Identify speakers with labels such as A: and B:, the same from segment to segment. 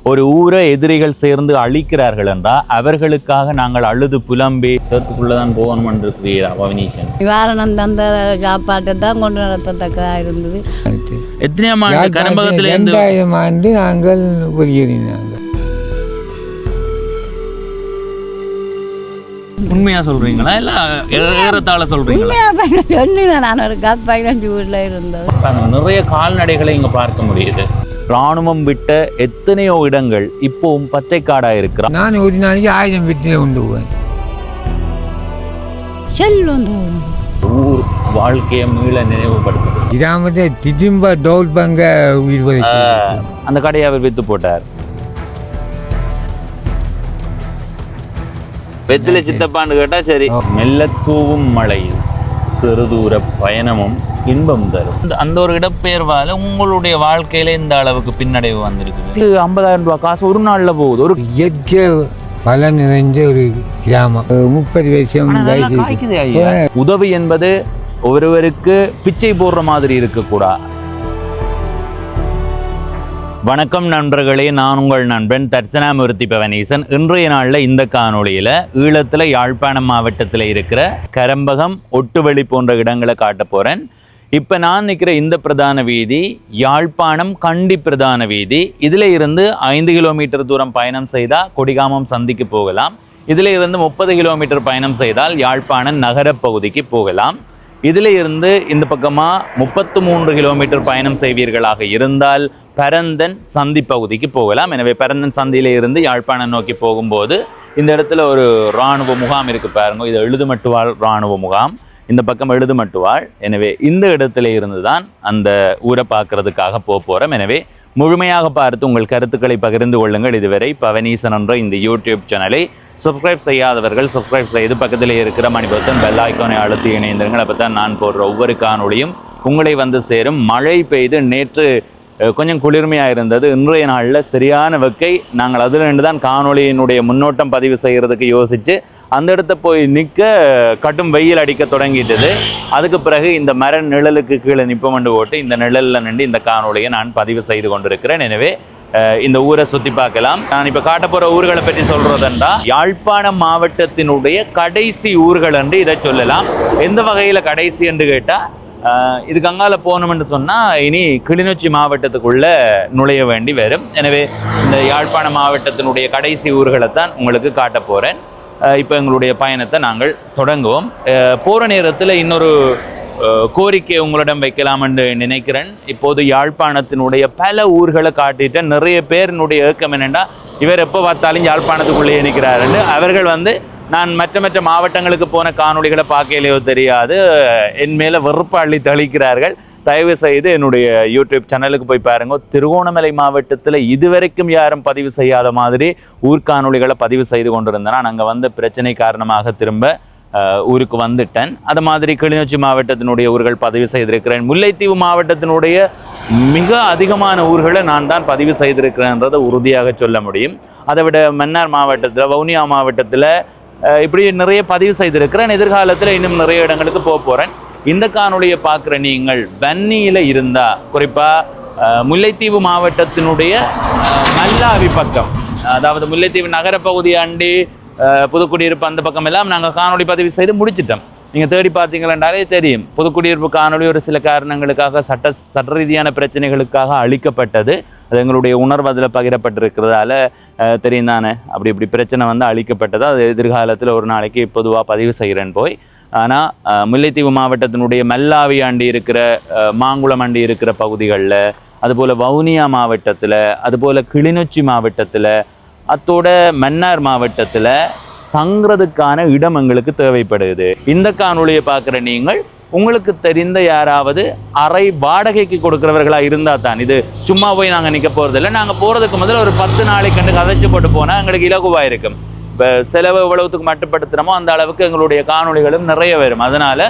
A: ஒரு ஊரை எதிரிகள் சேர்ந்து அழிக்கிறார்கள் என்றால் அவர்களுக்காக நாங்கள் அழுது புலம்பி சேர்த்துக்குள்ளதான் போகணும் இருக்கிறீரா பவனீசன்?
B: நிவாரணம் தந்த சாப்பாட்டை தான் கொண்டு நடத்தத்தக்கதாக இருந்தது.
A: எத்தனையாம் ஆண்டு கரம்பகத்திலிருந்து?
C: 2000 ஆண்டு நாங்கள் வெளியேறினாங்க.
A: உண்மையா சொல்றீங்களா இல்ல ஏறத்தாழ சொல்றீங்களா?
B: நான் ஒரு 15 வீட்டில் இருந்தது.
A: நிறைய கால்நடைகளை இங்க பார்க்க முடியுது. ராணுவம் விட்ட எத்தனையோ இடங்கள் இப்பவும் பச்சைக்காடா இருக்கிறான்.
C: நான் ஒரு நாளைக்கு 1000 வீட்டில் உண்டு போவேன்.
A: ஊர் வாழ்க்கையை மீள நினைவுபடுத்துது.
C: கிராமத்தை திரும்ப டோல் பங்க உயிர்
A: அந்த கடையை அவர் வித்து போட்டார். வெத்தில சித்தப்பான்னு கேட்டா சரி. மெல்ல தூவும் மழை, சிறு தூர பயணமும் இன்பம் தரும். அந்த ஒரு இடப்பெயர்வால உங்களுடைய வாழ்க்கையில இந்த அளவுக்கு பின்னடைவு வந்திருக்குது. 50,000 ரூபாய் காசு ஒரு நாள்ல போகுது. ஒரு
C: இயற்கை பலன் நிறைஞ்ச ஒரு கிராமம். 30 வருஷம்
A: உதவி என்பது ஒருவருக்கு பிச்சை போடுற மாதிரி இருக்கக்கூடாது. வணக்கம் நண்பர்களே, நான் உங்கள் நண்பன் தட்சணாமூர்த்தி பவனீசன். இன்றைய நாளில் இந்த காணொளியில் ஈழத்தில் யாழ்ப்பாணம் மாவட்டத்தில் இருக்கிற கரம்பகம், ஒட்டுவெளி போன்ற இடங்களை காட்ட போகிறேன். இப்போ நான் நிற்கிற இந்த பிரதான வீதி யாழ்ப்பாணம் கண்டி பிரதான வீதி. இதில் இருந்து 5 கிலோமீட்டர் தூரம் பயணம் செய்தால் கொடிகாமம் சந்திக்கு போகலாம். இதில் இருந்து 30 கிலோமீட்டர் பயணம் செய்தால் யாழ்ப்பாணம் நகர பகுதிக்கு போகலாம். இதில் இருந்து இந்த பக்கமாக 33 கிலோமீட்டர் பயணம் செய்வீர்களாக இருந்தால் பரந்தன் சந்தி பகுதிக்கு போகலாம். எனவே பரந்தன் சந்தியில இருந்து யாழ்ப்பாணம் நோக்கி போகும்போது இந்த இடத்துல ஒரு இராணுவ முகாம் இருக்கு பாருங்க. இது எழுதுமட்டுவாள் இராணுவ முகாம், இந்த பக்கம் எழுதுமட்டுவாள். எனவே இந்த இடத்துல இருந்து தான் அந்த ஊரை பார்க்கறதுக்காக போகிறோம். எனவே முழுமையாக பார்த்து உங்கள் கருத்துக்களை பகிர்ந்து கொள்ளுங்கள். இதுவரை பவனீசன் என்ற இந்த யூடியூப் சேனலை சப்ஸ்கிரைப் செய்யாதவர்கள் சப்ஸ்கிரைப் செய்து பக்கத்தில் இருக்கிற மணிபத்தன் பெல் ஐக்கானை அழுத்தி இணைந்திருங்கள். அப்போ தான் நான் போடுற ஒவ்வொரு காணொளியும் உங்களை வந்து சேரும். மழை பெய்து நேற்று கொஞ்சம் குளிர்மையாக இருந்தது. இன்றைய நாளில் சரியான வெக்கை. நாங்கள் அதிலிருந்து தான் காணொளியினுடைய முன்னோட்டம் பதிவு செய்கிறதுக்கு யோசித்து அந்த இடத்த போய் நிற்க கட்டும் வெயில் அடிக்க தொடங்கிட்டது. அதுக்கு பிறகு இந்த மர நிழலுக்கு கீழே நிற்பமண்டு போட்டு இந்த நிழலில் நின்று இந்த காணொளியை நான் பதிவு செய்து கொண்டிருக்கிறேன். எனவே இந்த ஊரை சுற்றி பார்க்கலாம். நான் இப்போ காட்ட போகிற ஊர்களை பற்றி சொல்கிறதுண்டா யாழ்ப்பாணம் மாவட்டத்தினுடைய கடைசி ஊர்கள் என்று இதை சொல்லலாம். எந்த வகையில் கடைசி என்று கேட்டால் இதுக்கு அங்கால போகணும்னு சொன்னால் இனி கிளிநொச்சி மாவட்டத்துக்குள்ளே நுழைய வேண்டி வரும். எனவே இந்த யாழ்ப்பாண மாவட்டத்தினுடைய கடைசி ஊர்களை தான் உங்களுக்கு காட்ட போகிறேன். இப்போ எங்களுடைய பயணத்தை நாங்கள் தொடங்குவோம். போகிற நேரத்தில் இன்னொரு கோரிக்கை உங்களிடம் வைக்கலாம் என்று நினைக்கிறேன். இப்போது யாழ்ப்பாணத்தினுடைய பல ஊர்களை காட்டிட்டேன். நிறைய பேரினுடைய ஏக்கம் என்னென்னா இவர் எப்போ பார்த்தாலும் யாழ்ப்பாணத்துக்குள்ளேயே நிற்கிறாருன்னு. அவர்கள் நான் மற்ற மாவட்டங்களுக்கு போன காணொளிகளை பார்க்கலையோ தெரியாது, என் மேலே வெறுப்பு அள்ளி தளிக்கிறார்கள். தயவு செய்து என்னுடைய யூடியூப் சேனலுக்கு போய் பாருங்க. திருகோணமலை மாவட்டத்தில் இதுவரைக்கும் யாரும் பதிவு செய்யாத மாதிரி ஊர்காணொளிகளை பதிவு செய்து கொண்டிருந்தேன். நான் அங்கே வந்த பிரச்சனை காரணமாக திரும்ப ஊருக்கு வந்துட்டேன். அது மாதிரி கிளிநொச்சி மாவட்டத்தினுடைய ஊர்கள் பதிவு செய்திருக்கிறேன். முல்லைத்தீவு மாவட்டத்தினுடைய மிக அதிகமான ஊர்களை நான் தான் பதிவு செய்திருக்கிறேன்றதை உறுதியாக சொல்ல முடியும். அதை விட மன்னார் மாவட்டத்தில், வவுனியா மாவட்டத்தில் இப்படி நிறைய பதிவு செய்திருக்கிறேன். எதிர்காலத்தில் இன்னும் நிறைய இடங்களுக்கு போகிறேன். இந்த காணொளியை பார்க்குற நீங்கள் வன்னியில் இருந்தால், குறிப்பாக முல்லைத்தீவு மாவட்டத்தினுடைய மல்லாவி பக்கம், அதாவது முல்லைத்தீவு நகர பகுதி அண்டி புதுக்குடியிருப்பு அந்த பக்கம் எல்லாம் நாங்கள் காணொளி பதிவு செய்து முடிச்சிட்டோம். நீங்கள் தேடி பார்த்தீங்கன்னாலே தெரியும். புதுக்குடியிருப்பு காணொளி ஒரு சில காரணங்களுக்காக சட்ட ரீதியான பிரச்சனைகளுக்காக அழிக்கப்பட்டது. அது எங்களுடைய உணர்வு அதில் பகிரப்பட்டிருக்கிறதால தெரியும் தானே. இப்படி பிரச்சனை அழிக்கப்பட்டது. அது எதிர்காலத்தில் ஒரு நாளைக்கு பொதுவாக பதிவு செய்கிறேன் போய். ஆனால் முல்லைத்தீவு மாவட்டத்தினுடைய மல்லாவி ஆண்டி இருக்கிற, மாங்குளம் ஆண்டி இருக்கிற பகுதிகளில், அதுபோல் வவுனியா மாவட்டத்தில், அதுபோல் கிளிநொச்சி மாவட்டத்தில், அத்தோட மன்னார் மாவட்டத்தில் தங்குறதுக்கான இடம் எங்களுக்கு தேவைப்படுது. இந்த காணொளியை பார்க்குற நீங்கள் உங்களுக்கு தெரிந்த யாராவது அறை வாடகைக்கு கொடுக்குறவர்களாக இருந்தால் தான். இது சும்மா போய் நாங்கள் நிற்க போகிறதில்ல. நாங்கள் போகிறதுக்கு முதல்ல ஒரு 10 நாளைக்கு கண்டு கதைச்சு போட்டு போனால் எங்களுக்கு இலகுவாக இருக்கும். இப்போ செலவு எவ்வளவுக்கு மட்டுப்படுத்துகிறோமோ அந்த அளவுக்கு எங்களுடைய காணொளிகளும் நிறைய வரும். அதனால்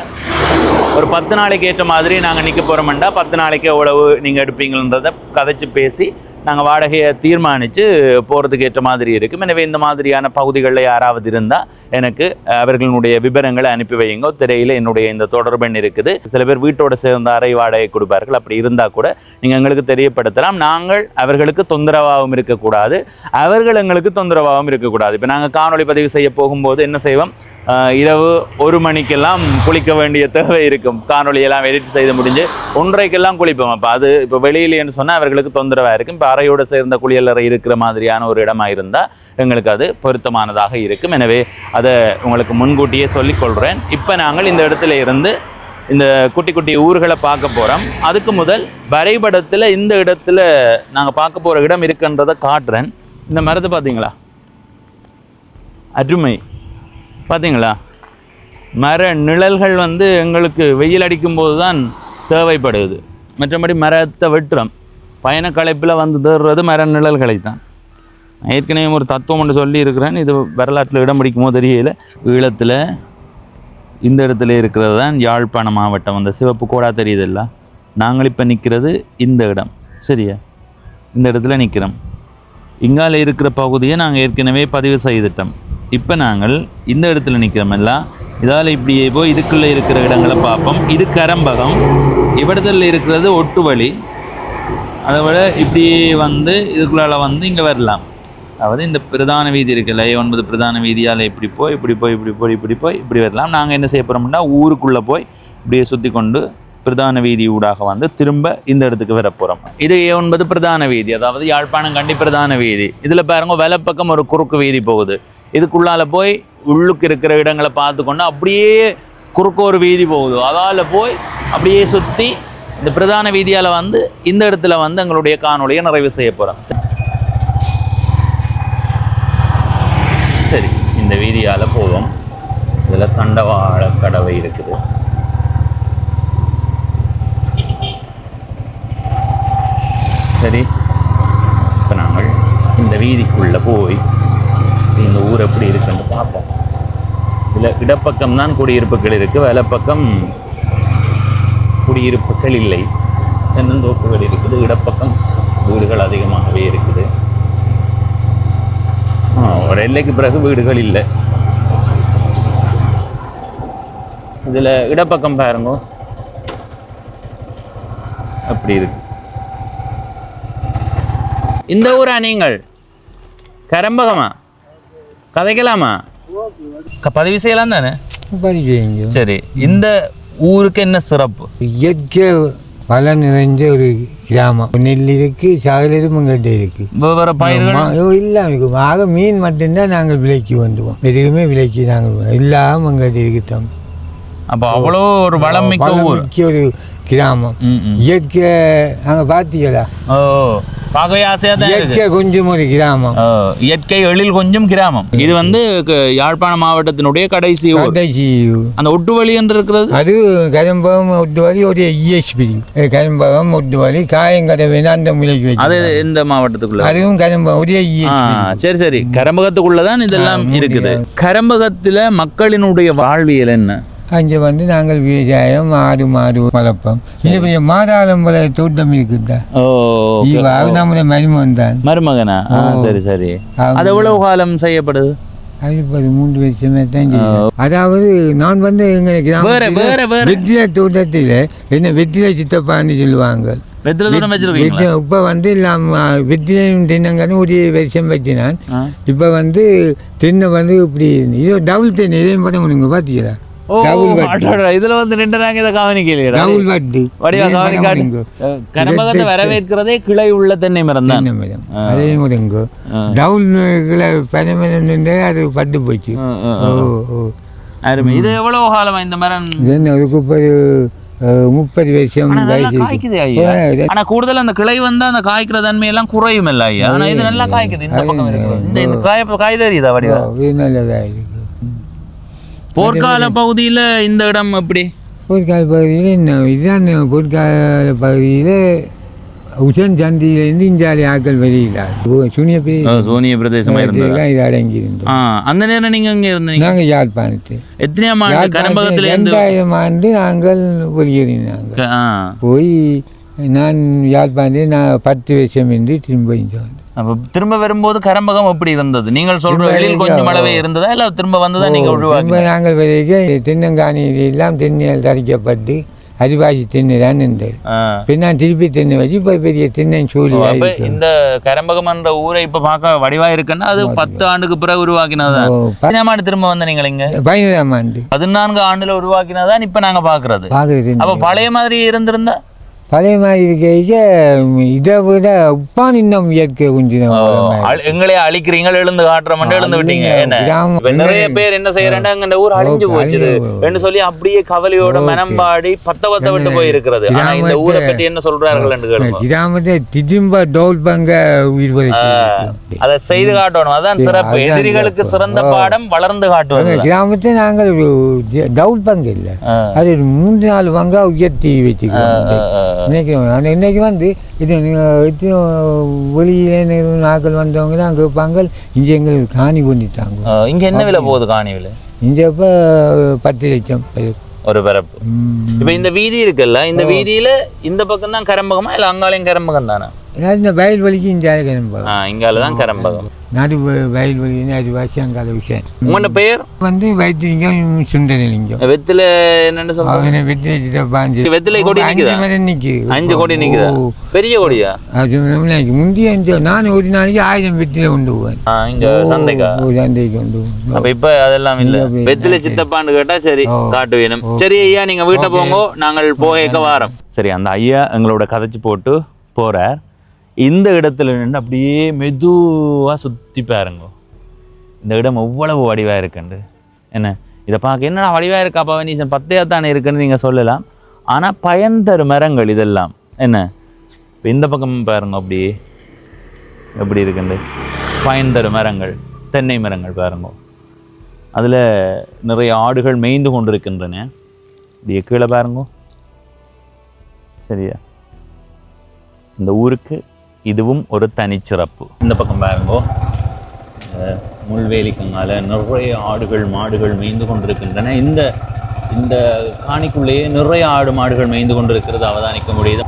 A: ஒரு 10 நாளைக்கு ஏற்ற மாதிரி நாங்கள் நிற்க போகிறோம்டா 10 நாளைக்கு எவ்வளவு நீங்கள் எடுப்பீங்கன்றதை கதைச்சு பேசி நாங்கள் வாடகையை தீர்மானித்து போகிறதுக்கு ஏற்ற மாதிரி இருக்கும். எனவே இந்த மாதிரியான பகுதிகளில் யாராவது இருந்தால் எனக்கு அவர்களுடைய விவரங்களை அனுப்பி வையுங்க. திரையில் என்னுடைய இந்த தொடர்பெண் இருக்குது. சில பேர் வீட்டோட சேர்ந்த அறை வாடகை கொடுப்பார்கள். அப்படி இருந்தால் கூட நீங்கள் எங்களுக்கு தெரியப்படுத்தலாம். நாங்கள் அவர்களுக்கு தொந்தரவாகவும் இருக்கக்கூடாது, அவர்கள் எங்களுக்கு தொந்தரவாகவும் இருக்கக்கூடாது. இப்போ நாங்கள் காணொளி பதிவு செய்ய போகும்போது என்ன செய்வோம், இரவு 1 மணிக்கெல்லாம் குளிக்க வேண்டிய தேவை இருக்கும். காணொலியெல்லாம் எடிட் செய்து முடிஞ்சு 1:30க்கெல்லாம் குளிப்போம். அப்போ அது இப்போ வெளியிலேன்னு சொன்னால் அவர்களுக்கு தொந்தரவாக இருக்கும். இப்போ அறையோடு சேர்ந்த குளியலறை இருக்கிற மாதிரியான ஒரு இடமா இருந்தால் எங்களுக்கு அது பொருத்தமானதாக இருக்கும். எனவே அதை உங்களுக்கு முன்கூட்டியே சொல்லிக்கொள்கிறேன். இப்போ நாங்கள் இந்த இடத்துல இருந்து இந்த குட்டி குட்டி ஊர்களை பார்க்க போகிறோம். அதுக்கு முதல் வரைபடத்தில் இந்த இடத்துல நாங்கள் பார்க்க போகிற இடம் இருக்குன்றதை காட்டுறேன். இந்த மரத்தை பார்த்தீங்களா, அருமை. பார்த்தீங்களா, மர நிழல்கள் எங்களுக்கு வெயில் அடிக்கும்போது தான் தேவைப்படுது. மற்றபடி மரத்தை வெட்டுறோம். பயண களைப்பில் தேடுறது மர நிழல்களை தான். ஏற்கனவே ஒரு தத்துவம் ஒன்று சொல்லி இருக்கிறேன். இது வரலாற்றில் இடம் பிடிக்குமோ தெரியல. ஈழத்தில் இந்த இடத்துல இருக்கிறது தான் யாழ்ப்பாண மாவட்டம். அந்த சிவப்பு கோடா தெரியுதில்ல, நாங்கள் இப்போ நிற்கிறது இந்த இடம். சரியா, இந்த இடத்துல நிற்கிறோம். இங்கால இருக்கிற பகுதியை நாங்கள் ஏற்கனவே பதிவு செய்துட்டோம். இப்போ நாங்கள் இந்த இடத்துல நிற்கிறோம். எல்லாம் இதால் இப்படியே போய் இதுக்குள்ளே இருக்கிற இடங்களை பார்ப்போம். இது கரம்பகம், இவ்விடத்தில் இருக்கிறது ஒட்டு வழி. அதை விட இப்படியே இதுக்குள்ளால் இங்கே வரலாம். அதாவது இந்த பிரதான வீதி இருக்குல்ல, 9 பிரதான வீதியால் இப்படி போய் இப்படி வரலாம். நாங்கள் என்ன செய்ய போகிறோம்னா ஊருக்குள்ளே போய் இப்படியே சுற்றி கொண்டு பிரதான வீதி ஊடாக திரும்ப இந்த இடத்துக்கு வர போகிறோம். இது 9 பிரதான வீதி, அதாவது யாழ்ப்பாணம் கண்டி பிரதான வீதி. இதில் பாருங்க வலப்பக்கம் ஒரு குறுக்கு வீதி போகுது. இதுக்குள்ளால் போய் உள்ளுக்கு இருக்கிற இடங்களை பார்த்து கொண்டு அப்படியே குறுக்கு ஒரு வீதி போகுது. அதால் போய் அப்படியே சுற்றி இந்த பிரதான வீதியால் இந்த இடத்துல எங்களுடைய காணொலியை நிறைவு செய்ய போகிறோம். சரி, இந்த வீதியால் போவோம். இதில் தண்டவாள கடவை இருக்குது. சரி, இப்போ நாங்கள் இந்த வீதிக்குள்ளே போய் இந்த ஊர் எப்படி இருக்குன்னு பார்ப்போம். இதில் இடப்பக்கம் தான் குடியிருப்புகள் இருக்குது, வலப்பக்கம் குடியிருப்புகள் இல்லை. தென்னந்தோப்புகள் இருக்குது, இடப்பக்கம் வீடுகள் அதிகமாகவே இருக்குது. ஒரு எல்லைக்கு பிறகு வீடுகள் இல்லை. இதில் இடப்பக்கம் பாருங்க அப்படி இருக்கு. இந்த ஊரா நீங்கள்? கரம்பகமா? கதைக்கலாமா? பதிவு செய்யலாம் தானே?
C: பதிவு.
A: சரி, இந்த ஊருக்கு என்ன சிறப்பு?
C: இயற்கை வளம் நிறைஞ்ச ஒரு கிராமம். நெல் இருக்கு, சாகலும் எங்கிட்ட இருக்கு.
A: வேறு பயிர்கள்
C: இல்லாமல் இருக்கும். ஆக மீன் மட்டும்தான் நாங்கள் விலைக்கு வந்துவோம். எதுவுமே விலைக்கு நாங்கள் இல்லாமல் எங்கிட்ட இருக்குத்தோம்.
A: அப்போ அவ்வளோ ஒரு வளம் மிக்க ஊர்,
C: ஒரு கிராமம். இயற்கை அங்கே பார்த்தீங்களா?
A: ஓ, பார்க்கவே ஆசையாக தான்.
C: இயற்கை கொஞ்சம் ஒரு கிராமம்,
A: இயற்கை எழில் கொஞ்சம் கிராமம். இது யாழ்ப்பாண மாவட்டத்தினுடைய கடைசி அந்த ஒட்டுவழி என்று இருக்கிறது. அது
C: கரம்பகம் ஒட்டுவழி ஒரு இஎஸ்பி. கரம்பகம் ஒட்டுவழி காயங்கடவை அந்த முறைக்கு வச்சு.
A: அது எந்த மாவட்டத்துக்குள்ள?
C: அதுவும் கரம்பகம் ஒரு இஎஸ்பி.
A: சரி சரி, கரம்பகத்துக்குள்ளதான் இதெல்லாம் இருக்குது. கரம்பகத்தில் மக்களினுடைய வாழ்வியல் என்ன?
C: அங்கே நாங்கள் விவசாயம், ஆடு மாடு வளர்ப்போம். இன்னும் மாதாளம் போல தோட்டம் இருக்குதா? நம்முடைய மருமகன் தான்.
A: மருமகனா? சரி சரி. அது எவ்வளவு காலம் செய்யப்படுது?
C: அது 3 வருஷமே தான். அதாவது நான் எங்க கிராம வெற்றிலை தோட்டத்தில் என்ன வெற்றிலை சித்தப்பான்னு சொல்லுவாங்க. இப்ப வெற்றிலையும் தென்னங்கன்னு ஒரு வருஷம் வச்சினான். இப்ப தென்னை இப்படி இது டபுள் தென்னை. இதையும் பண்ண முடியுங்க பாத்தீங்களா?
A: இதுல நின்றாங்க. இதை கவனிக்கலையா? கரம்பகத்தை வரவேற்கிறதே கிளை உள்ள தென்னை மரம் தான்.
C: அதே முருங்க டவுல் கிளை பனைமரம் அது பட்டு போச்சு.
A: அருமை. இது எவ்வளவு காலமா இந்த மரம்?
C: அதுக்கு 30 வருஷம்.
A: ஆனா கூடுதல் அந்த கிளை அந்த காய்க்கிற தன்மையெல்லாம் குறையும் இல்ல ஐயா? ஆனா இது நல்லா காய்க்குது. இந்த பக்கம் இந்த காய் தெரியுதா? வடிவா
C: நல்ல காய்.
A: போர்க்கால பகுதியில் இந்த இடம் எப்படி?
C: போர்க்கால பகுதியில் இதுதான். போர்க்கால பகுதியில் உசன் சந்தியிலேருந்து இஞ்சாலி ஆக்கள் வெளியிடார்.
A: சூனிய பிரதேசமாக இருந்தது
C: இது அடங்கியிருந்தோம்.
A: அந்த நேரம் நீங்கள் இங்கே இருந்தீங்க?
C: நாங்கள் யாழ்ப்பாணத்து.
A: எத்தனையாம் ஆண்டு? கரம்பகத்தில்
C: 2000 ஆண்டு நாங்கள் வெளியேறினாங்க. போய் நான் யாழ்ப்பாணத்தில் நான் 10 வருஷம் இருந்து திரும்ப இங்கே வந்தேன்.
A: அப்போ திரும்ப வரும்போது கரம்பகம் எப்படி இருந்தது? நீங்கள் சொல்ற வெளியில் கொஞ்சம் அளவே இருந்ததா இல்லை திரும்ப வந்ததா நீங்கள் உருவாக்கி?
C: நாங்கள் வரைக்கும் தென்னங்காணியில் எல்லாம் தென்னையால் தரிக்கப்பட்டு அரிவாசி தென்னை தான் இருந்தது. பின் நான் திருப்பி தென்னை வச்சு இப்போ பெரிய தென்னை சூழி.
A: இந்த கரம்பகம் என்ற ஊரை இப்போ பார்க்க வடிவா இருக்குன்னா அது 10 ஆண்டுக்கு பிறகு உருவாக்கினதான். 15ஆம் ஆண்டு திரும்ப வந்த நீங்கள் இங்க
C: 15ஆம் ஆண்டு
A: 14 ஆண்டுல உருவாக்கினதான் இப்போ நாங்க பாக்குறது. அப்போ பழைய மாதிரி இருந்திருந்தா
C: பழைய மாதிரி இருக்க இதை விட உப்பான் இன்னும் இயற்கை கொஞ்சம்
A: எங்களே அழிக்கிறீங்க, எழுந்து காட்டுறோம், எழுந்து விட்டீங்க. என்ன நிறைய பேர் என்ன செய்யறாங்க, எங்க ஊர் அழிஞ்சு போச்சுது என்று சொல்லி அப்படியே கவலையோட மனம்பாடி பத்த விட்டு போயிருக்கிறது. ஆனா இந்த ஊரை பற்றி என்ன சொல்றார்கள்?
C: கிராமத்தை திரும்ப டோல் பங்க உயிர்
A: அதை செய்து காட்டணும். அதான் சிறப்பு. எதிரிகளுக்கு சிறந்த பாடம் வளர்ந்து காட்டுவது.
C: கிராமத்தை நாங்கள் டவுல் பங்கு இல்லை, அது 3-4 பங்கா உயர்த்தி வச்சுக்கிறோம். இன்னைக்கு வந்து இது வெளியில நாட்கள் வந்தவங்க தான் கேட்பாங்க, இங்கே எங்களுக்கு காணி பண்ணிட்டாங்க.
A: இங்க என்ன விலை போகுது காணி விலை?
C: இங்கே இப்போ 10 லட்சம்
A: ஒரு பரப்பு. இப்ப இந்த வீதி இருக்குல்ல, இந்த வீதியில இந்த பக்கம் தான் கரம்பகமா இல்ல அங்காலையும் கரம்பகம் தானே?
C: இந்த வயல்வெளிக்கு இங்கே கரம்பகம்,
A: இங்கால தான் கரம்பகம்.
C: நடு வயல்வெளி அரிவாசி அங்கால விஷயம்.
A: உங்களோட பெயர்
C: வந்து வைத்திலிங்கம் சுந்தரலிங்கம்.
A: வெத்தில என்னன்னு சொல்லுவாங்க? வெத்திலை கொடி நிக்குது, 5 கொடி நிக்குது. பெரிய கொடியா?
C: முந்தைய நான் ஒரு நாளைக்கு 1000 வெத்தில கொண்டு போவேன்
A: இங்க சந்தைக்கு
C: கொண்டு போவேன்.
A: அப்ப இப்ப அதெல்லாம் இல்ல. வெத்தில சித்தப்பான்னு கேட்டா சரி காட்டு வேணும். சரி ஐயா, நீங்க வீட்டை போங்க, நாங்கள் போக வாரம். சரி, அந்த ஐயா எங்களோட கதைச்சு போட்டு போறார். இந்த இடத்துல நின்று அப்படியே மெதுவாக சுற்றி பாருங்க. இந்த இடம் எவ்வளவு வடிவாக இருக்குண்டு. என்ன இதை பார்க்க என்னடா வடிவாக இருக்கா பவனீசன், 10 தானே இருக்குன்னு நீங்கள் சொல்லலாம். ஆனால் பயன் தரும் மரங்கள் இதெல்லாம். என்ன இப்போ இந்த பக்கம் பாருங்க, அப்படியே எப்படி இருக்குண்டு பயன் தரும் மரங்கள், தென்னை மரங்கள் பாருங்க. அதில் நிறைய ஆடுகள் மேய்ந்து கொண்டு இருக்கின்றன. இப்படியே கீழே பாருங்க. சரியா, இந்த ஊருக்கு இதுவும் ஒரு தனிச்சிறப்பு. இந்த பக்கம் பாருங்கோ, முள்வேலிக்கங்கால நிறைய ஆடுகள் மாடுகள் மேய்ந்து கொண்டிருக்கின்றன. இந்த இந்த காணிக்குள்ளேயே நிறைய ஆடு மாடுகள் மேய்ந்து கொண்டிருக்கிறது அவதானிக்க முடியுது.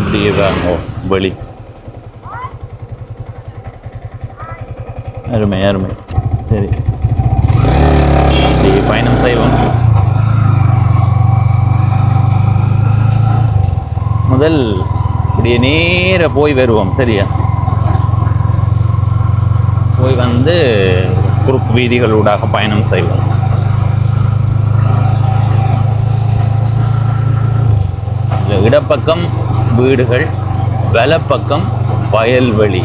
A: இப்படியே பாருங்கோ வெளி. அருமை அருமை. சரி, அப்படியே பயணம் செய்வோம். முதல் இப்படியே நேர போய் வருவோம். சரியா, போய் வந்து குறுக்கு வீதிகளூடாக பயணம் செய்வோம். இடப்பக்கம் வீடுகள், வலப்பக்கம் வயல்வெளி.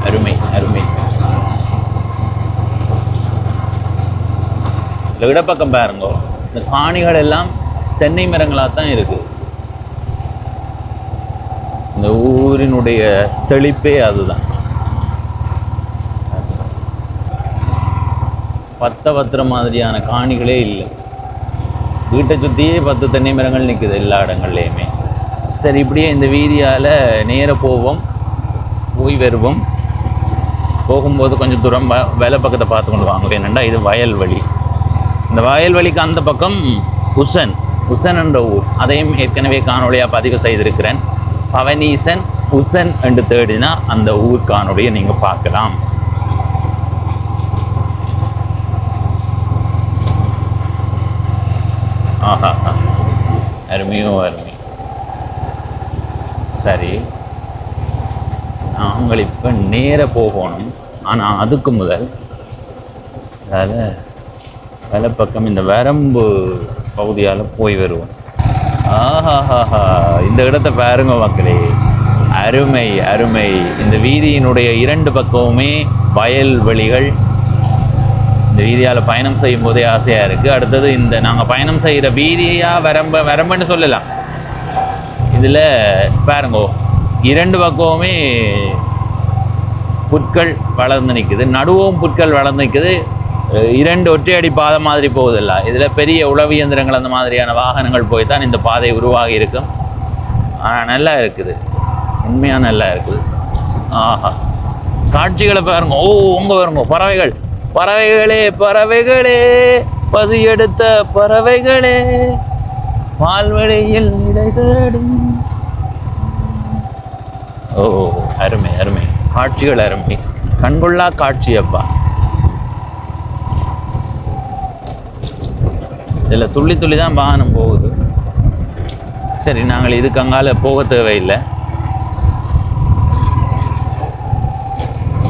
A: அருமை அருமை. இடப்பக்கம் பாருங்க, இந்த காணிகள் எல்லாம் தென்னை மரங்களாக தான் இருக்கு. இந்த ஊரினுடைய செழிப்பே அதுதான். பத்திர மாதிரியான காணிகளே இல்லை. வீட்டை சுற்றியே 10 தென்னை மரங்கள் நிற்குது எல்லா இடங்கள்லையுமே. சரி, இப்படியே இந்த வீதியால் நேர போவோம், போய் வருவோம். போகும்போது கொஞ்சம் தூரம் வேலை பக்கத்தை பார்த்து கொண்டு வாங்க. என்னென்னா இது வயல்வெளி. இந்த வயல்வெளிக்கு அந்த பக்கம் உசன் என்ற ஊர். அதையும் ஏற்கனவே காணொலியாக பதிவு செய்திருக்கிறேன். பவனீசன் உசன் என்று தேடினா அந்த ஊர் காணொலியை நீங்கள் பார்க்கலாம். ஆஹா, அருமையோ அருமை. சரி, நாங்கள் இப்போ நேர போகணும். ஆனால் அதுக்கு முதல் அதாவது வலப்பக்கம் இந்த வரம்பு பகுதியால் போய் வருவோம். ஆஹாஹாஹா, இந்த இடத்த பாருங்க மக்களே, அருமை அருமை. இந்த வீதியினுடைய 2 பக்கமுமே வயல்வெளிகள். இந்த வீதியால் பயணம் செய்யும் போதே ஆசையாக இருக்குது. அடுத்தது இந்த நாங்கள் பயணம் செய்கிற வீதியாக வரம்புன்னு சொல்லலாம். இதில் பாருங்கோ, 2 பக்கமுமே புற்கள் வளர்ந்து நிற்குது, நடுவும் புற்கள் வளர்ந்து நிற்குது. 2 ஒற்றையடி பாதை மாதிரி போகுதில்ல. இதில் பெரிய உழவு இயந்திரங்கள் அந்த மாதிரியான வாகனங்கள் போய் தான் இந்த பாதை உருவாகி இருக்கும். ஆனால் நல்லா இருக்குது, உண்மையாக நல்லா இருக்குது. ஆஹா, காட்சிகளை பாருங்க. ஓ உங்க பாருங்க பறவைகள், பறவைகளே பறவைகளே, பசி எடுத்த பறவைகளே, பால்வழியில் இடை தேடும். ஓ அருமை அருமை, காட்சிகள் அருமை, கண்கொள்ளா காட்சி அப்பா. இதில் துள்ளி துள்ளி தான் வாகனம் போகுது. சரி, நாங்கள் இதுக்கு அங்கால போக தேவையில்லை.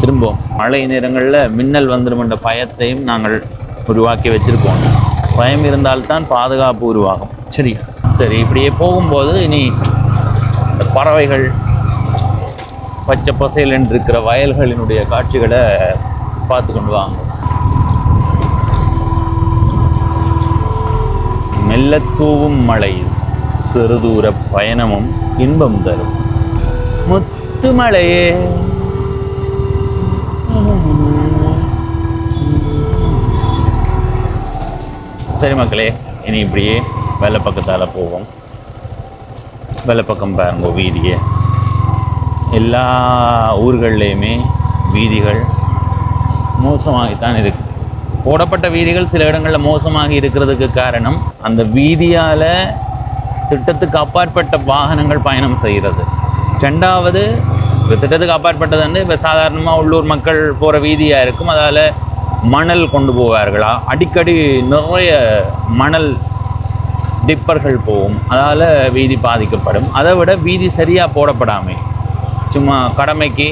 A: திரும்பவும் மழை நேரங்களில் மின்னல் வந்துடுமென்ற பயத்தையும் நாங்கள் உருவாக்கி வச்சுருக்கோம். பயம் இருந்தால்தான் பாதுகாப்பு உருவாகும். சரி சரி, இப்படியே போகும்போது இனி இந்த பறவைகள், பச்சை பசையில் இருக்கிற வயல்களினுடைய காட்சிகளை பார்த்து கொண்டு வாங்க. மெல்ல தூவும் மழை, சிறுதூர பயணமும் இன்பம் தரும் முத்து மழையே. சரி மக்களே, இனி இப்படியே வெள்ளை பக்கத்தால் போவோம். வெள்ளை பக்கம் பாருங்க வீதியை. எல்லா ஊர்கள்லேயுமே வீதிகள் மோசமாகித்தான் இருக்கு. போடப்பட்ட வீதிகள் சில இடங்களில் மோசமாகி இருக்கிறதுக்கு காரணம் அந்த வீதியால் திட்டத்துக்கு அப்பாற்பட்ட வாகனங்கள் பயணம் செய்கிறது. ரெண்டாவது, இப்போ திட்டத்துக்கு அப்பாற்பட்டது வந்து இப்போ சாதாரணமாக உள்ளூர் மக்கள் போகிற வீதியாக இருக்கும். அதால் மணல் கொண்டு போவார்களா, அடிக்கடி நிறைய மணல் டிப்பர்கள் போகும். அதால் வீதி பாதிக்கப்படும். அதை விட வீதி சரியாக போடப்படாமல் சும்மா கடமைக்கு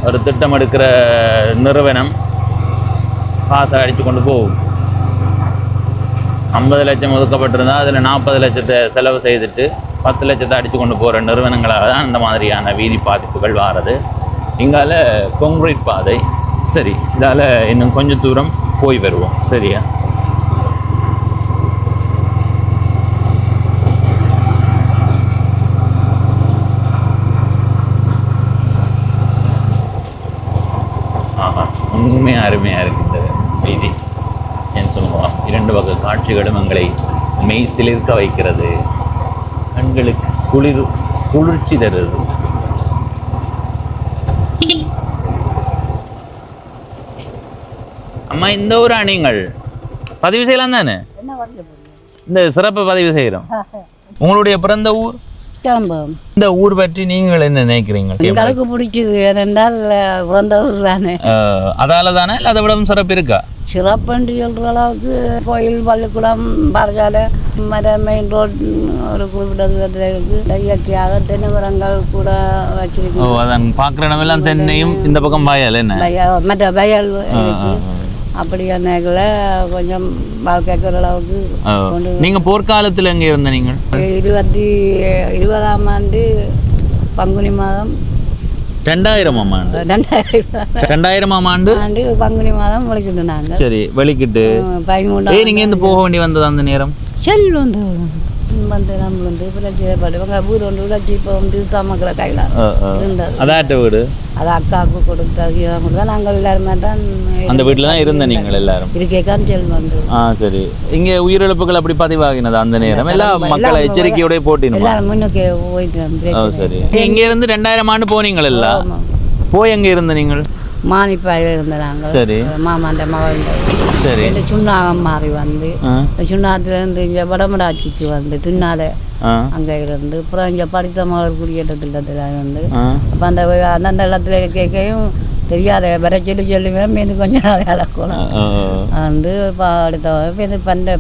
A: ஒரு திட்டம் எடுக்கிற நிறுவனம் காசை அடித்து கொண்டு போகும். 50 லட்சம் ஒதுக்கப்பட்டிருந்தால் அதில் 40 லட்சத்தை செலவு செய்துட்டு 10 லட்சத்தை அடித்து கொண்டு போகிற நிறுவனங்களாக தான் இந்த மாதிரியான வீதி பாதிப்புகள் வாரது. இங்கால கான்கிரீட் பாதை. சரி, இதால் இன்னும் கொஞ்சம் தூரம் போய் வருவோம். சரியா? ஆஹா, உண்மையாக அருமையாக இருக்குது இந்த வீதி. ஏன்னு சொல்லுவோம், 2 வகை காட்சிகளும் எங்களை மெய் சிலிர்க்க வைக்கிறது, கண்களுக்கு குளிர்ச்சி தருது. அம்மா, இந்த ஊரா நீங்கள் பதிவு செய்யலாம் தானே? இந்த சிறப்பு பதிவு செய்கிறோம். உங்களுடைய பிறந்த ஊர்
B: கிளம்பும்.
A: இந்த ஊர் பற்றி நீங்கள் என்ன நினைக்கிறீங்க?
B: எங்களுக்கு பிடிக்குது. ஏனென்றால் பிறந்த ஊர் தானே.
A: அதால தானே, இல்லை அதை விடவும் சிறப்பு இருக்கா?
B: சிறப்புன்னு சொல்கிற அளவுக்கு கோயில், பள்ளிக்கூடம், பாடசாலை, மெயின் ரோட் ஒரு குறிப்பிட்ட தூரத்தில் இருக்குது. இயற்கையாக தென்னை மரங்கள் கூட வச்சிருக்கோம்.
A: அதான் பார்க்குற இடமெல்லாம் தென்னையும், இந்த பக்கம் வயல் என்ன
B: மற்ற வயல் அப்படியான கொஞ்சம் வாழ்க்கைக்கு ஓரளவுக்கு கொண்டு.
A: நீங்கள் போர்க்காலத்தில் எங்கே இருந்த? நீங்கள்
B: 2020ஆம் ஆண்டு பங்குனி மாதம்
A: 2000ஆம் ஆண்டு 2000ஆம் ஆண்டு
B: பங்குனி மாதம் வெளிக்கிட்டு நாங்கள்.
A: சரி, வெளிக்கிட்டு 13 நீங்கள் இருந்து போக வேண்டி வந்தது அந்த நேரம்?
B: செல் வந்து நம்ம வந்து பிரச்சனைப்படுவாங்க. வீடு ஒன்று விளைச்சி இப்போ வந்து தமக்களை கையில் இருந்தது.
A: அதாட்ட வீடு
B: அது அக்காவுக்கு கொடுத்தது தான். நாங்கள் எல்லாருமே தான்
A: அந்த வீட்டில் தான் இருந்த நீங்கள் எல்லாரும்
B: இருக்கேக்கான் செல் வந்து.
A: சரி, இங்கே உயிரிழப்புகள் அப்படி பதிவாகினது அந்த நேரம்? எல்லாம் மக்களை எச்சரிக்கையோட போட்டினோம்.
B: எல்லாரும் முன்னுக்கு போயிட்டு.
A: சரி, இங்கே இருந்து 2000 ஆண்டு போனீங்கள் எல்லாம். போய் எங்கே இருந்த நீங்கள்?
B: மானிப்பாயில் இருந்த நாங்கள்.
A: சரி,
B: மாமாண்ட மகள்.
A: சரி,
B: சுண்ணாகம் மாறி வந்து சுண்ணாத்துலேருந்து இங்கே வடமராட்சிக்கு வந்து தின்னால அங்கே இருந்து அப்புறம் இங்கே படித்த மகள் குடியேற்ற திட்டத்தில் இருந்து அப்போ அந்தந்த இடத்துல கேட்கையும் தெரியாத வர சொல்லி மீது கொஞ்சம் நாள் இழக்கலாம் வந்து இப்போ அடுத்த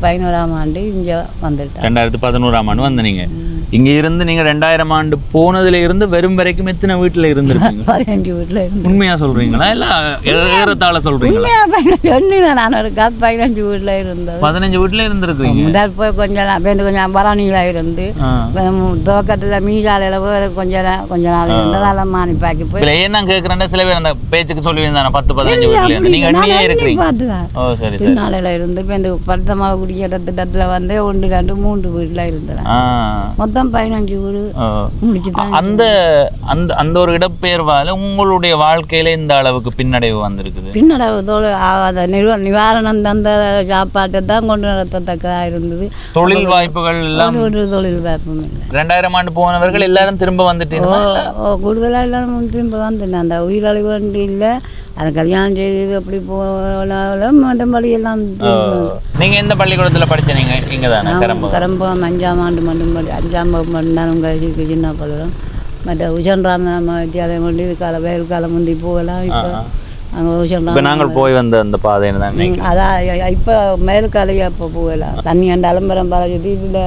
B: 11ஆம் ஆண்டு இங்கே வந்துட்டேன்.
A: 2011ஆம் ஆண்டு வந்து நீங்கள் இங்கே இருந்து நீங்கள் 2000 ஆண்டு போனதுல இருந்து வரும் வரைக்கும் எத்தனை வீட்டில் இருந்துருக்கீங்க?
B: 15 வீட்டில் இருந்து.
A: உண்மையாக சொல்கிறீங்களா இல்லை ஏறத்தாழ சொல்கிறீங்களா?
B: நான் ஒரு 15 வீட்டில் இருந்தேன்.
A: 15 வீட்டில் இருந்துருக்கீங்க.
B: முதல் போய் கொஞ்சம் பராணிகளாக இருந்து துவக்கத்தில் மீசாலையில் போய் கொஞ்ச நாள் இருந்ததால் மானிப்பாக்கி போய்.
A: இல்லை, ஏன் நான் கேட்குறேன், சில பேர் அந்த பேச்சுக்கு சொல்லியிருந்தாங்க 10-15 வீட்டில் இருந்து. நீங்கள் எண்ணியே இருக்கிறீங்க. ஓ சரி சரி.
B: திருநாளையில் இருந்து இப்போ இந்த படுத்தமாக குடிக்கிற திட்டத்தில் வந்து 1, 2, 3 வீட்டில் இருந்தேன். மொத்தம் தான் 15 வீடு முடிச்சு தான்.
A: அந்த அந்த அந்த ஒரு இடப்பெயர்வால் உங்களுடைய வாழ்க்கையில இந்த அளவுக்கு பின்னடைவு வந்திருக்குது?
B: பின்னடைவதோடு ஆகாத நிவாரணம் தந்த சாப்பாட்டை தான் கொண்டு நடத்தத்தக்கதாக இருந்தது.
A: தொழில் வாய்ப்புகள் எல்லாம்
B: ஒரு தொழில் வாய்ப்பும் இல்லை.
A: 2000 ஆண்டு போனவர்கள் எல்லாரும் திரும்ப வந்துட்டீங்க?
B: கூடுதலாக எல்லாரும் திரும்ப வந்துட்டேன். அந்த உயிரழிவு வண்டி இல்லை, அது கல்யாணம் செய்து அப்படி போனாலும் மற்றபடி எல்லாம்.
A: நீங்க எந்த பள்ளிக்கூடத்தில் படிச்சீங்க? இங்க தானே
B: கரம்பம் 5ஆம் ஆண்டு மட்டும் 5ஆம் வகுப்பு மட்டும் கழிச்சு சின்ன பள்ளிடம். மற்ற உஷன்ராம வித்தியாலயம் வந்து வெயில் காலம் முந்தி போகலாம். இப்போ அங்கே உஷன்ராம
A: நாங்கள் போய் வந்த அந்த பாதைன்னு தான்.
B: அதான் இப்போ மேல்காலையாக இப்போ போகலாம். தண்ணி அந்த அலம்பரம் பழகி இதில்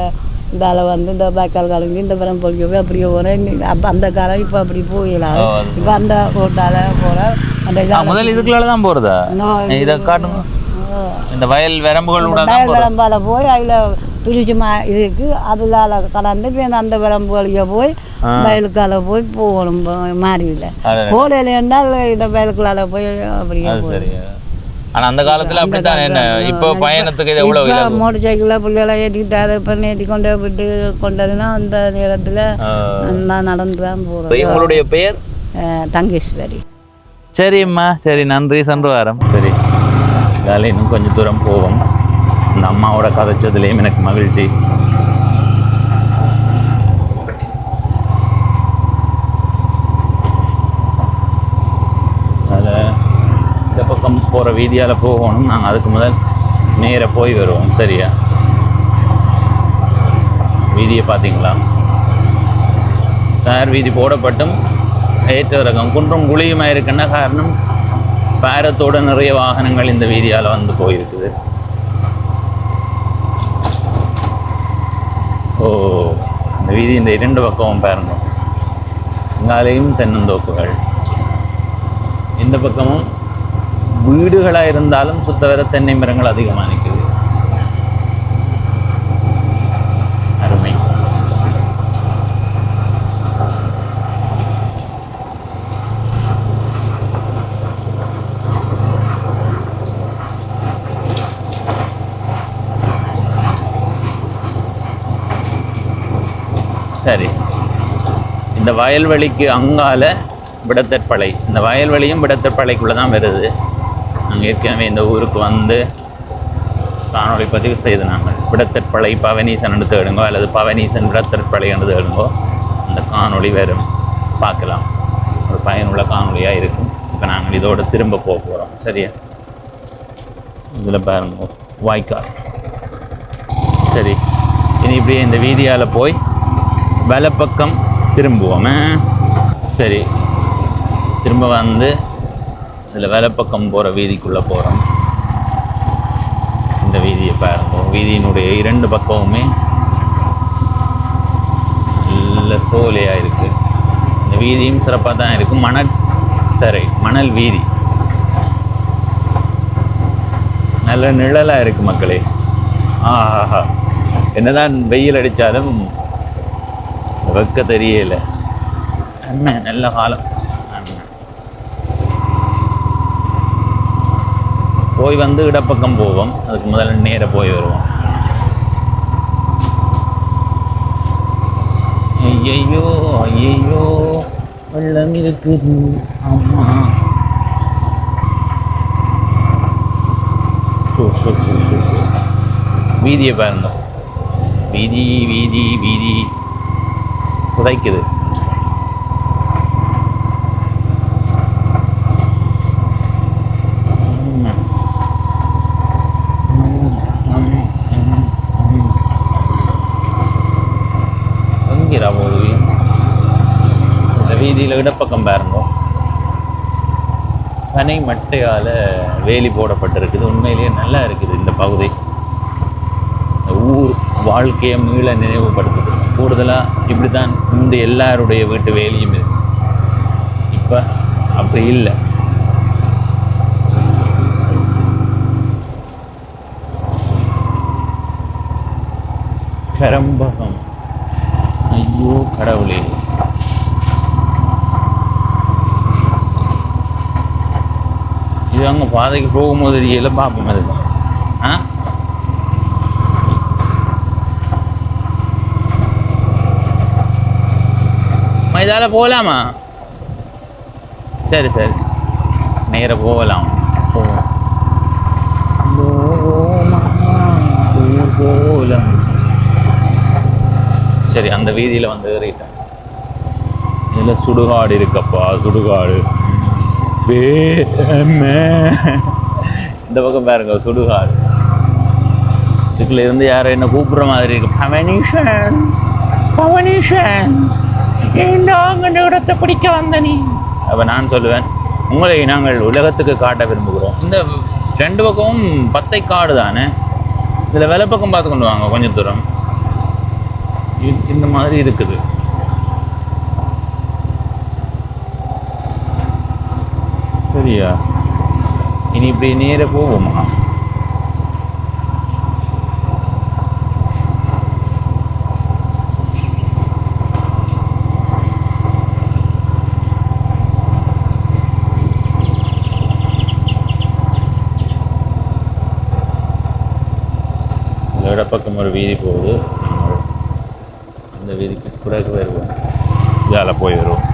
B: இதால் வந்து இந்த பேக்கால் காலங்கி இந்த பரம் பொழிக்க போய் அப்படியே போகிறேன். அப்போ அந்த காலம் இப்போ அப்படி போகலாம். இப்போ அந்த ரோட்டால் போகிறேன். அந்த
A: முதல் இதுக்குள்ள தான் போகிறதா? இதை காட்டுங்க. இந்த வயல் வரம்புபால
B: போய் அதில் துரிச்சுமா இதுக்கு அதில் கடந்து இப்போ அந்த வரம்பு வழியாக போய் வயலுக்கால போய் போகணும். மாறியில் கோடையில் என்றால் இந்த வயலுக்குள்ளால போய் அப்படியே போய்.
A: ஆனால் அந்த காலத்தில் அப்படித்தான். என்ன இப்போ பயணத்துக்கு எவ்வளோ
B: மோட்டர் சைக்கிளில் பிள்ளைகளை ஏற்றிக்கிட்டு அதை பண்ணி ஏற்றி கொண்டு விட்டு கொண்டதுன்னா அந்த நேரத்தில் நான் நடந்து தான் போகிறேன்.
A: உங்களுடைய பெயர்?
B: தங்கேஸ்வரி.
A: சரிம்மா, சரி, நன்றி, சென்று வாரம். சரி, காலை இன்னும் கொஞ்சம் தூரம் போவோம். இந்த அம்மாவோட கதைச்சதுலேயும் எனக்கு மகிழ்ச்சி. அதில் இந்த பக்கம் போகிற வீதியால் போகணும். நாங்கள் அதுக்கு முதல் நேராக போய் வருவோம். சரியா? வீதியை பார்த்தீங்களா? தார் வீதி போடப்பட்டும் ஏற்ற ரகம் குன்றும் குழியுமாக இருக்குன்னா காரணம் பாரத்தோட நிறைய வாகனங்கள் இந்த வீதியால் வந்து போயிருக்குது. ஓ, இந்த வீதி இந்த 2 பக்கமும் பாருங்க. இங்காலேயும் தென்னந்தோப்புகள், இந்த பக்கமும் வீடுகளாக இருந்தாலும் சுத்தவர தென்னை மரங்கள் அதிகமாக நிற்குது. அருமை. சரி, இந்த வயல்வெளிக்கு அங்கால விடத்தற்பளை. இந்த வயல்வெளியும் விடத்தற்பளைக்குள்ளே தான் வருது. நாங்கள் ஏற்கனவே இந்த ஊருக்கு வந்து காணொளி பதிவு செய்து நாங்கள் விடத்தற்பளை பவனீசன் தேடுங்கோ அல்லது பவனீசன் விடத்தற்பளை என்று தேடுங்கோ, அந்த காணொளி வரும், பார்க்கலாம். ஒரு பயனுள்ள காணொளியாக இருக்கும். இப்போ நாங்கள் இதோடு திரும்ப போக போகிறோம். சரியா? இதில் பாருங்க வாய்க்கால். சரி, இனி இப்படியே இந்த வீதியால் போய் வலப்பக்கம் திரும்புவோமே. சரி, திரும்ப வந்து இதில் வலப்பக்கம் போகிற வீதிக்குள்ளே போகிறோம். இந்த வீதியை பாருங்க. வீதியினுடைய 2 பக்கமுமே நல்ல சோலையாக இருக்குது. இந்த வீதியும் சிறப்பாக தான் இருக்கும். மணல் வீதி நல்ல நிழலாக இருக்குது மக்களே. ஆஹா, என்னதான் வெயில் அடித்தாலும் வெக்க தெரியல. அண்ணன் நல்ல காலம். போய் வந்து இடப்பக்கம் போவோம். அதுக்கு முதல்ல நேராக போய் வருவோம். ஐயோ ஐயோ வெள்ளம் இருக்குது. ஆமா, வீதியை பாருங்க. வீதி வீதி வீதி புதைக்குது. இந்த வீதியில் இடப்பக்கம் பாருங்க, பனை மட்டையால் வேலி போடப்பட்டிருக்குது. உண்மையிலேயே நல்லா இருக்குது இந்த பகுதி. இந்த ஊர் வாழ்க்கையை மீள நினைவுபடுத்துது. கூடுதலாக இப்படி தான் இந்த எல்லாருடைய வீட்டு வேலையும் இருக்கு. இப்போ அப்படி இல்லை. கரம்பகம். ஐயோ கடவுளே, இது அங்கே பாதைக்கு போகும்போது எல்லாம் பார்ப்போம். அதுதான் இதால் போகலாமா? சரி சரி, நேர போகலாம். போகலாம். சரி, அந்த வீதியில் வந்து ஏறிட்டேன். இதில் சுடுகாடு இருக்கப்பா, சுடுகாடு. இந்த பக்கம் பாருங்க சுடுகாடு. இதுக்குள்ள இருந்து யாரும் என்ன கூப்பிடுற மாதிரி இருக்கு. பவனீஷன், பவனீஷன், ஏண்டா அங்கே இடத்தை பிடிக்க வந்த நீ? அப்போ நான் சொல்லுவேன், உங்களை நாங்கள் உலகத்துக்கு காட்ட விரும்புகிறோம். இந்த 2 பக்கமும் பத்தை காடு தானே. இதில் வெலை பக்கம் பார்த்து கொண்டு வாங்க கொஞ்சம் தூரம். இந்த மாதிரி இருக்குது. சரியா? இனி இப்படி நேர போவோமா? இடப்பக்கம் ஒரு வீதி போகுது. அந்த வீதிக்கு பிறகு வருவோம். இதால் போய் வருவோம்.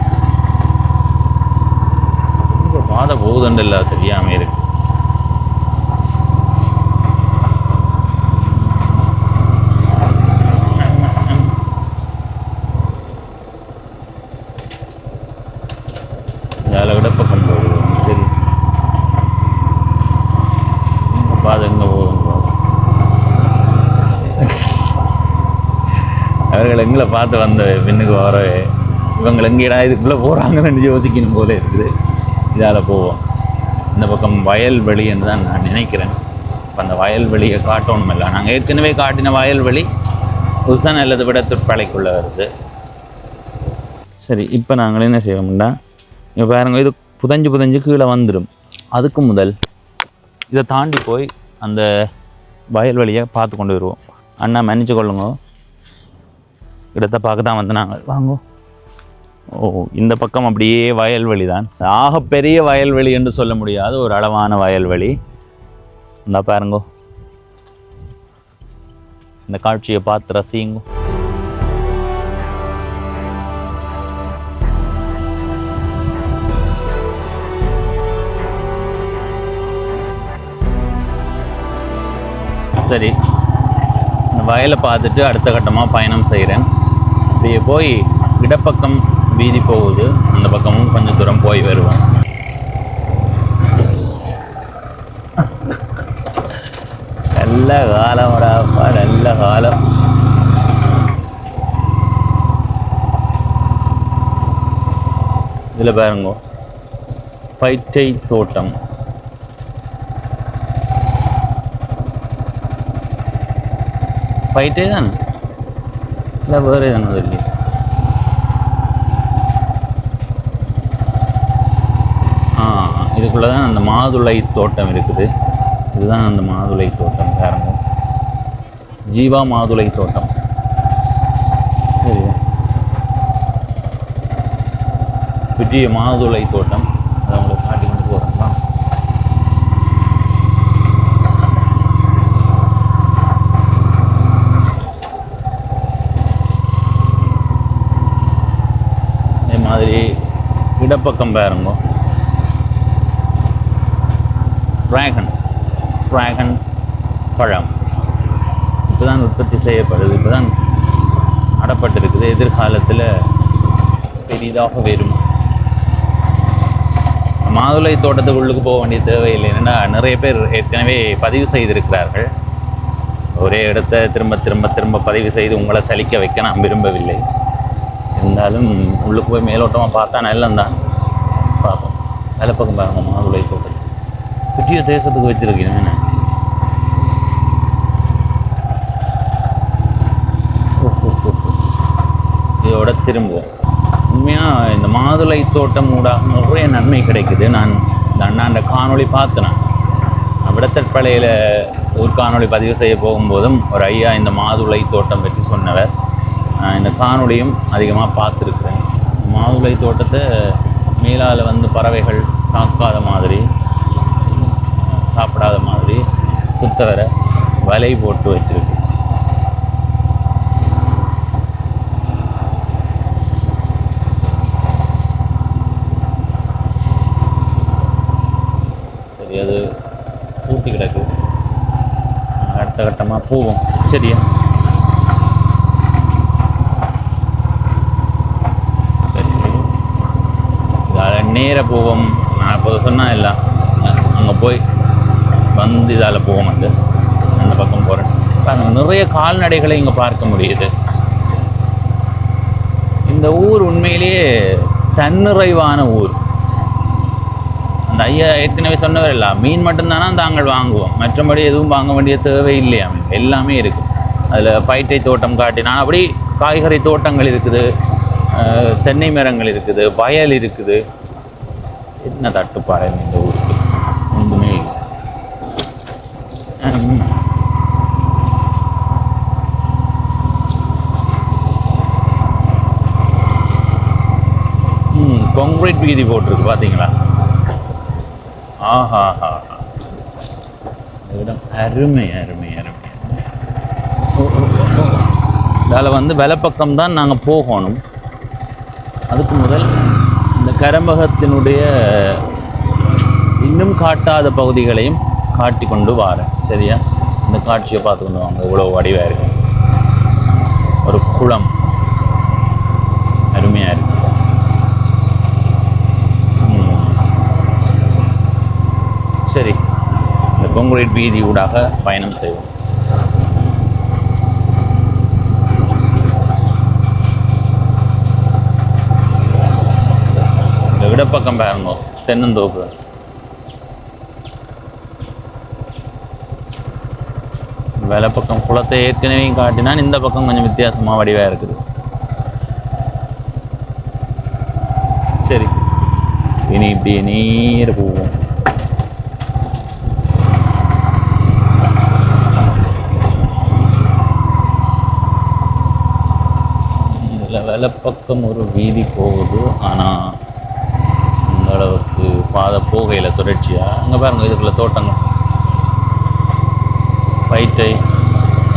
A: இப்போ பாதை போகுதுன்னு இல்லை, தெரியாமல் இருக்கு. இதால் இடப்பக்கம் போகுது. சரி, பாதை எங்கே போகுதுன்னு அவர்கள் எங்களை பார்த்து வந்த பின்னுக்கு வர இவங்க எங்கேடா இதுக்குள்ளே போகிறாங்கன்னு யோசிக்கணும் போல இருக்குது. இதால் போவோம். இந்த பக்கம் வயல்வெளி என்று தான் நான் நினைக்கிறேன். இப்போ அந்த வயல்வெளியை காட்டணும் இல்லை, நாங்கள் ஏற்கனவே காட்டின வயல்வெளி உசன் அல்லது விட தொற்பாலைக்குள்ளே வருது. சரி, இப்போ நாங்கள் என்ன செய்வோம்னா, இப்போ பாருங்க, இது புதஞ்சு கீழே வந்துடும். அதுக்கு முதல் இதை தாண்டி போய் அந்த வயல்வெளியை பார்த்து கொண்டு வருவோம். அண்ணா மன்னிச்சு கொள்ளுங்க, இடத்தை பார்க்க தான் வந்து நாங்கள் வாங்கோ. ஓ, இந்த பக்கம் அப்படியே வயல்வெளி தான். ஆகப்பெரிய வயல்வெளி என்று சொல்ல முடியாத ஒரு அளவான வயல்வெளி. இந்த பாருங்கோ, இந்த காட்சியை பார்த்து ரசியுங்கோ. சரி, இந்த வயலை பார்த்துட்டு அடுத்த கட்டமாக பயணம் செய்கிறேன். அப்படியே போய் இடப்பக்கம் வீதி போகுது, அந்த பக்கமும் கொஞ்சம் தூரம் போய் வருவோம். நல்ல காலம்டாப்பா, நல்ல காலம். இதில் பாருங்க, பைட்டை தோட்டம். பைட்டே தானே, இல்லை வேறு தானே இல்லையா? இதுக்குள்ளே தான் அந்த மாதுளை தோட்டம் இருக்குது. இதுதான் அந்த மாதுளை தோட்டம். பாருங்க, ஜீவா மாதுளை தோட்டம். சரியா? பெரிய மாதுளை தோட்டம். அதை உங்களுக்கு காட்டி கொண்டு போகிறோம்லாம். அதே மாதிரி இடப்பக்கம் பாருங்க, டிராகன் பழம் இப்போ தான் உற்பத்தி செய்யப்படுது, இப்போ தான் நடப்பட்டிருக்குது. எதிர்காலத்தில் பெரிதாக வரும். மாதுளை தோட்டத்துக்குள்ளுக்கு போக வேண்டிய தேவையில்லை. என்னென்னா, நிறைய பேர் ஏற்கனவே பதிவு செய்திருக்கிறார்கள். ஒரே இடத்தை திரும்ப திரும்ப திரும்ப பதிவு செய்து உங்களை சலிக்க வைக்க நான் விரும்பவில்லை. இருந்தாலும் உள்ளுக்கு போய் மேலோட்டமாக பார்த்தா நல்லந்தான். பார்ப்போம். வேலை பக்கம் பாருங்க, மாதுளை தோட்டம் பெரிய தேசத்துக்கு வச்சுருக்கீங்க. இதோட திரும்புவோம். உண்மையாக இந்த மாதுளை தோட்டம் ஊடாக நிறைய நன்மை கிடைக்குது. நான் இந்த அண்ணாண்ட காணொளி பார்த்தேன். விடத்தற்பளையில் ஒரு காணொளி பதிவு செய்ய போகும்போதும் ஒரு ஐயா இந்த மாதுளை தோட்டம் பற்றி சொன்னவர். இந்த காணொளியும் அதிகமாக பார்த்துருக்குறேன். மாதுளை தோட்டத்தை மேலால் வந்து பறவைகள் தாக்காத மாதிரி, சாப்பிடாத மாதிரி சுத்த வர வலை போட்டு வச்சிருக்கு. சரி, அது பூட்டி கிடக்கு. அடுத்த கட்டமாக போவோம். சரியா? சரி, இதால் நேர போவோம். நான் இப்போ சொன்னால் இல்லை, அங்கே போய் வந்து இதால் போவோம். அந்த பக்கம் போகிறேன். நிறைய கால்நடைகளை இங்கே பார்க்க முடியுது. இந்த ஊர் உண்மையிலேயே தன்னிறைவான ஊர். அந்த ஐயா ஏற்கனவே சொன்னவர் இல்லை, மீன் மட்டும்தானா தாங்கள் வாங்குவோம், மற்றபடி எதுவும் வாங்க வேண்டிய தேவை இல்லையா, எல்லாமே இருக்குது. அதில் பயிற்றை தோட்டம் காட்டினான், அப்படி காய்கறி தோட்டங்கள் இருக்குது, தென்னை மரங்கள் இருக்குது, வயல் இருக்குது. என்ன தட்டுப்பாடு இந்த ஊருக்கு ஒன்றுமே இல்லை. கான்கிரீட் வீதி போட்டிருக்கு பார்த்தீங்களா? ஆஹா ஹா, இடம் அருமை அருமை அருமை. இதில் வந்து வலப்பக்கம் தான் நாங்கள் போகணும். அதுக்கு முதல் இந்த கரம்பகத்தினுடைய இன்னும் காட்டாத பகுதிகளையும் காட்டி கொண்டு வாரேன். சரியா? இந்த காட்சியை பார்த்து கொண்டு வாங்க. இவ்வளோ வடிவாக இருக்கு. ஒரு குளம் அருமையாக இருக்கு. சரி, இந்த கான்கிரீட் வீதி ஊடாக பயணம் செய்வோம். இந்த இடப்பக்கம் பாருங்க, தென்னந்தோப்பு. வேலை பக்கம் குளத்தை ஏற்கனவே காட்டினான். இந்த பக்கம் கொஞ்சம் வித்தியாசமாக வடிவாக இருக்குது. சரி, இனி இப்படி நேர போவோம். வலப்பக்கம் ஒரு வீதி போகுது, ஆனால் இந்த அளவுக்கு பாதை போகையில் தொடர்ச்சியாக. அங்கே பாருங்கள், இதுக்குள்ள தோட்டங்கள், பயிற்றை,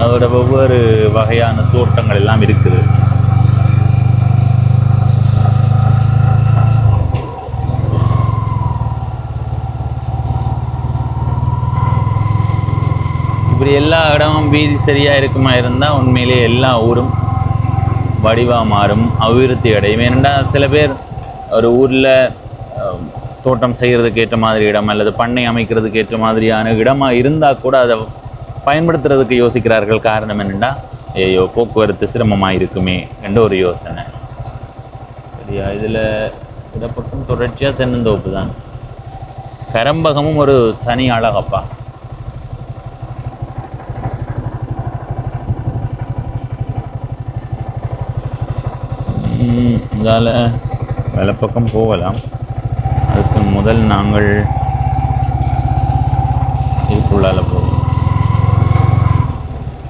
A: அதோட ஒவ்வொரு வகையான தோட்டங்கள் எல்லாம் இருக்குது. இப்படி எல்லா இடமும் வீதி சரியாக இருக்குமா இருந்தால் உண்மையிலேயே எல்லா ஊரும் வடிவாக மாறும், அபிவிருத்தி அடையும். ஏனெண்டா சில பேர் ஒரு ஊரில் தோட்டம் செய்கிறதுக்கு ஏற்ற மாதிரி இடம் அல்லது பண்ணை அமைக்கிறதுக்கு ஏற்ற மாதிரியான இடமாக இருந்தால் கூட அதை பயன்படுத்துறதுக்கு யோசிக்கிறார்கள். காரணம் என்னென்னா, ஐயோ போக்குவரத்து சிரமமாக இருக்குமே என்ற ஒரு யோசனை. சரியா? இதில் இடப்பக்கம் தொடர்ச்சியாக தென்னந்தோப்பு தான். கரம்பகமும் ஒரு தனி அழகப்பா. இதால் வலப்பக்கம் போகலாம். அதுக்கு முதல் நாங்கள் இதுக்குள்ளால் போவோம்.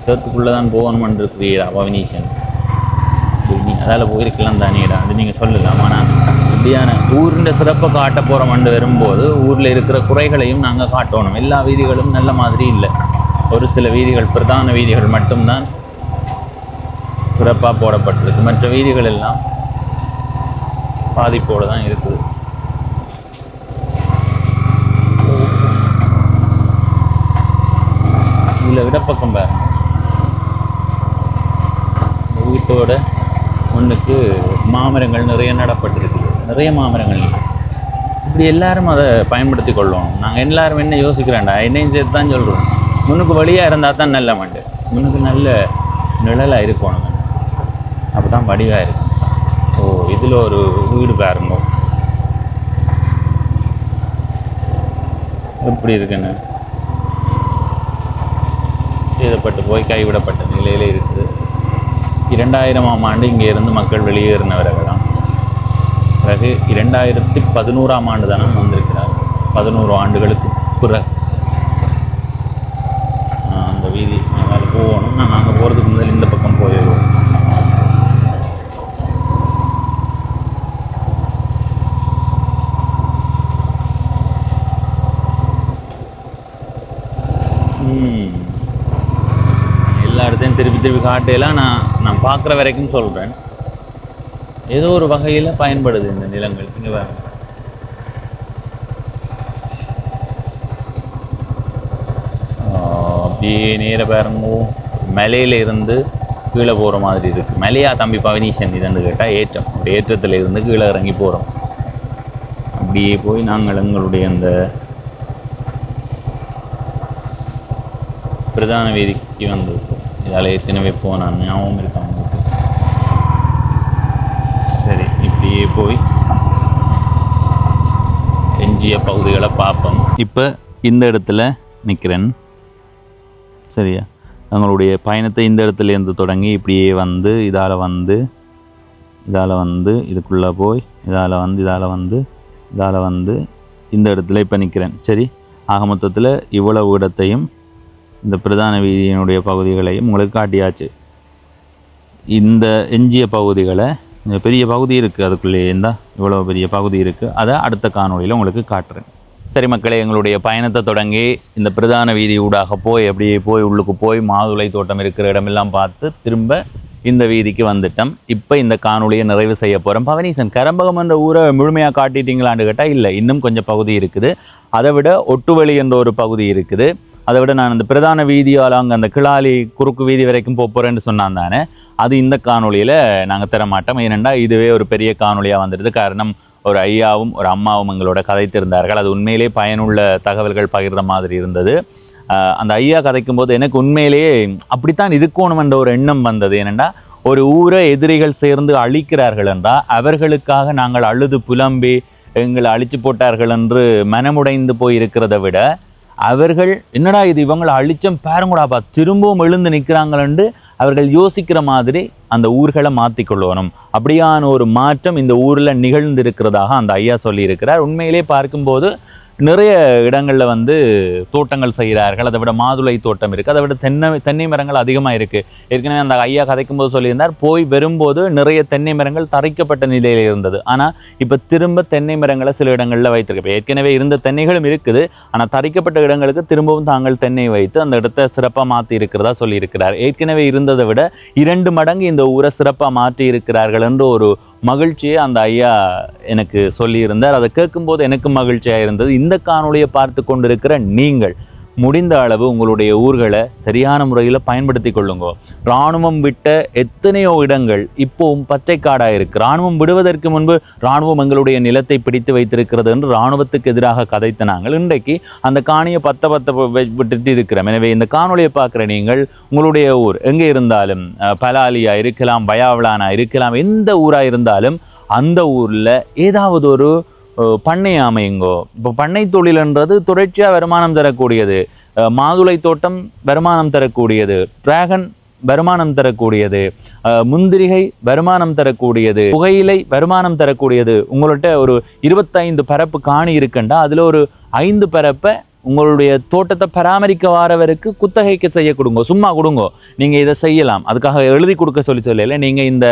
A: சேத்துக்குள்ளே தான் போகணுமென்று இருக்கிறீரா பவினீஷன்? அதால் போயிருக்கலாம் தானேடா, அது நீங்கள் சொல்லலாம். ஆனால் இப்படியான ஊரின் சிறப்பை காட்ட போகிறோம்னு வரும்போது ஊரில் இருக்கிற குறைகளையும் நாங்கள் காட்டணும். எல்லா வீதிகளும் நல்ல மாதிரி இல்லை. ஒரு சில வீதிகள், பிரதான வீதிகள் மட்டும்தான் சிறப்பாக போடப்பட்டிருக்கு. மற்ற வீதிகள் எல்லாம் பாதிப்போடு தான் இருக்குது. இதில் இடப்பக்கம் பாருங்க, வீட்டோட ஒன்றுக்கு மாமரங்கள் நிறைய நடப்பட்டிருக்குது. நிறைய மாமரங்கள் இப்படி எல்லாரும் அதை பயன்படுத்தி கொள்ளணும். நாங்கள் எல்லாரும் என்ன யோசிக்கிறேன்டா, என்னையும் சேர்த்து தான் சொல்கிறோம். முன்னுக்கு வழியாக இருந்தால் தான் நல்ல மண்டு, முன்னுக்கு நல்ல நிழலாக இருக்கணும், அப்போ தான் வடிவாக இருக்கும். ஓ, இதில் ஒரு வீடு பாருங்க எப்படி இருக்குன்னு. சேதப்பட்டு போய் கைவிடப்பட்ட நிலையில் இருக்குது. 2000ஆம் ஆண்டு இங்கே இருந்து மக்கள் வெளியேறினவர்களாம். பிறகு 2011ஆம் ஆண்டு தானே வந்திருக்கிறார். 11 ஆண்டுகளுக்கு பிறகு அந்த வீதி நாங்கள் போகணும். நாங்கள் போகிறதுக்கு முதல் இந்த பக்கம் போயிடுவோம். எல்லா இடத்தையும் திருப்பி காட்டையெல்லாம் நான் பார்க்குற வரைக்கும் சொல்கிறேன். ஏதோ ஒரு வகையில் பயன்படுது இந்த நிலங்கள். இங்கே வேறு நேர பாருங்க மலையில இருந்து கீழே போகிற மாதிரி இருக்குது. மலையா தம்பி பவனீசன் இதுன்னு கேட்டால் ஏற்றம். ஒரு ஏற்றத்தில் இருந்து கீழே இறங்கி போகிறோம். அப்படியே போய் நாங்கள் எங்களுடைய அந்த பிரதான வீதிக்கு வந்திருக்கோம். இதால் ஏற்கனவே போனான் ஞாபகம் இருக்காங்க. சரி, இப்படியே போய் எஞ்சிய பகுதிகளை பார்ப்போம். இப்போ இந்த இடத்துல நிற்கிறேன். சரியா, எங்களுடைய பயணத்தை இந்த இடத்துலேருந்து தொடங்கி இப்படியே வந்து இதால் வந்து இதுக்குள்ளே போய் இதால் வந்து இந்த இடத்துல இப்போ நிற்கிறேன். சரி, ஆக மொத்தத்தில் இவ்வளவு இடத்தையும் இந்த பிரதான வீதியினுடைய பகுதிகளையும் உங்களுக்கு காட்டியாச்சு. இந்த எஞ்சிய பகுதிகளை பெரிய பகுதி இருக்குது, அதுக்குள்ளே இருந்தால் இவ்வளோ பெரிய பகுதி இருக்குது. அதை அடுத்த காணொளியில் உங்களுக்கு காட்டுறேன். சரி மக்களே, எங்களுடைய பயணத்தை தொடங்கி இந்த பிரதான வீதி ஊடாக போய் அப்படியே போய் உள்ளுக்கு போய் மாதுளை தோட்டம் இருக்கிற இடமெல்லாம் பார்த்து திரும்ப இந்த வீதிக்கு வந்துட்டோம். இப்போ இந்த காணொளியை நிறைவு செய்ய போகிறோம். பவனீசன் கரம்பகம் என்ற ஊரை முழுமையாக காட்டிட்டீங்களான்னு கேட்டால் இல்லை, இன்னும் கொஞ்சம் பகுதி இருக்குது. அதை விட ஒட்டுவெளி என்ற ஒரு பகுதி இருக்குது. அதை விட நான் அந்த பிரதான வீதியால் அங்கே அந்த கிளாலி குறுக்கு வீதி வரைக்கும் போகிறேன்னு சொன்னான் தானே, அது இந்த காணொளியில் நாங்கள் தர மாட்டோம். ஏனெண்டா இதுவே ஒரு பெரிய காணொளியாக வந்துடுது. காரணம், ஒரு ஐயாவும் ஒரு அம்மாவும் எங்களோட கதைத்திருந்தார்கள். அது உண்மையிலே பயனுள்ள தகவல்கள் பகிர்ந்த மாதிரி இருந்தது. அந்த ஐயா கதைக்கும் போது எனக்கு உண்மையிலேயே அப்படித்தான் இருக்கணும் என்ற ஒரு எண்ணம் வந்தது. ஏனெண்டா ஒரு ஊரை எதிரிகள் சேர்ந்து அழிக்கிறார்கள் என்றால் அவர்களுக்காக நாங்கள் அழுது புலம்பி எங்களை அழிச்சு போட்டார்கள் என்று மனமுடைந்து போய் இருக்கிறத விட, அவர்கள் என்னடா இது இவங்களை அழிச்சம் பாருங்கடாப்பா திரும்பவும் எழுந்து நிற்கிறாங்களென்று அவர்கள் யோசிக்கிற மாதிரி அந்த ஊர்களை மாற்றிக்கொள்ளணும். அப்படியான ஒரு மாற்றம் இந்த ஊரில் நிகழ்ந்திருக்கிறதாக அந்த ஐயா சொல்லியிருக்கிறார். உண்மையிலே பார்க்கும்போது நிறைய இடங்களில் வந்து தோட்டங்கள் செய்கிறார்கள். அதை விட மாதுளை தோட்டம் இருக்குது, அதை விட தென்னை மரங்கள் அதிகமாக இருக்குது. ஏற்கனவே அந்த ஐயா கதைக்கும் போது சொல்லியிருந்தார், போய் வரும்போது நிறைய தென்னை மரங்கள் தரைக்கப்பட்ட நிலையில் இருந்தது. ஆனால் இப்போ திரும்ப தென்னை மரங்களை சில இடங்களில் வைத்திருக்கு. ஏற்கனவே இருந்த தென்னைகளும் இருக்குது, ஆனால் தரைக்கப்பட்ட இடங்களுக்கு திரும்பவும் தாங்கள் தென்னை வைத்து அந்த இடத்தை சிறப்பாக மாற்றி இருக்கிறதா சொல்லியிருக்கிறார். ஏற்கனவே இருந்ததை விட 2 மடங்கு இந்த ஊரை சிறப்பாக மாற்றி இருக்கிறார்கள் என்ற ஒரு மகிழ்ச்சியை அந்த ஐயா எனக்கு சொல்லியிருந்தார். அதை கேட்கும்போது எனக்கு மகிழ்ச்சியாக இருந்தது. இந்த காணொளியை பார்த்து கொண்டிருக்கிற நீங்கள் முடிந்த அளவு உங்களுடைய ஊர்களை சரியான முறையில் பயன்படுத்தி கொள்ளுங்க. இராணுவம் விட்ட எத்தனையோ இடங்கள் இப்போவும் பச்சைக்காடாக இருக்கு. இராணுவம் விடுவதற்கு முன்பு இராணுவம் எங்களுடைய நிலத்தை பிடித்து வைத்திருக்கிறது என்று இராணுவத்துக்கு எதிராக கதைத்த நாங்கள் இன்றைக்கு அந்த காணியை பத்த விட்டுட்டு இருக்கிறோம். எனவே இந்த காணொளியை பார்க்குற நீங்கள் உங்களுடைய ஊர் எங்கே இருந்தாலும், பலாலியா இருக்கலாம், பயாவளானா இருக்கலாம், எந்த ஊராக இருந்தாலும் அந்த ஊரில் ஏதாவது ஒரு பண்ணை அமையுங்கோ. இப்போ பண்ணை தொழில்ன்றது தொடர்ச்சியாக வருமானம் தரக்கூடியது. மாதுளை தோட்டம் வருமானம் தரக்கூடியது, டிராகன் வருமானம் தரக்கூடியது, முந்திரிகை வருமானம் தரக்கூடியது, புகையிலை வருமானம் தரக்கூடியது. உங்கள்கிட்ட ஒரு 25 பரப்பு காணி இருக்குண்டா அதில் ஒரு 5 பரப்பை உங்களுடைய தோட்டத்தை பராமரிக்க வாரவருக்கு குத்தகைக்கு செய்ய கொடுங்க, சும்மா கொடுங்க. நீங்கள் இதை செய்யலாம், அதுக்காக எழுதி கொடுக்க சொல்லல. நீங்கள் இந்த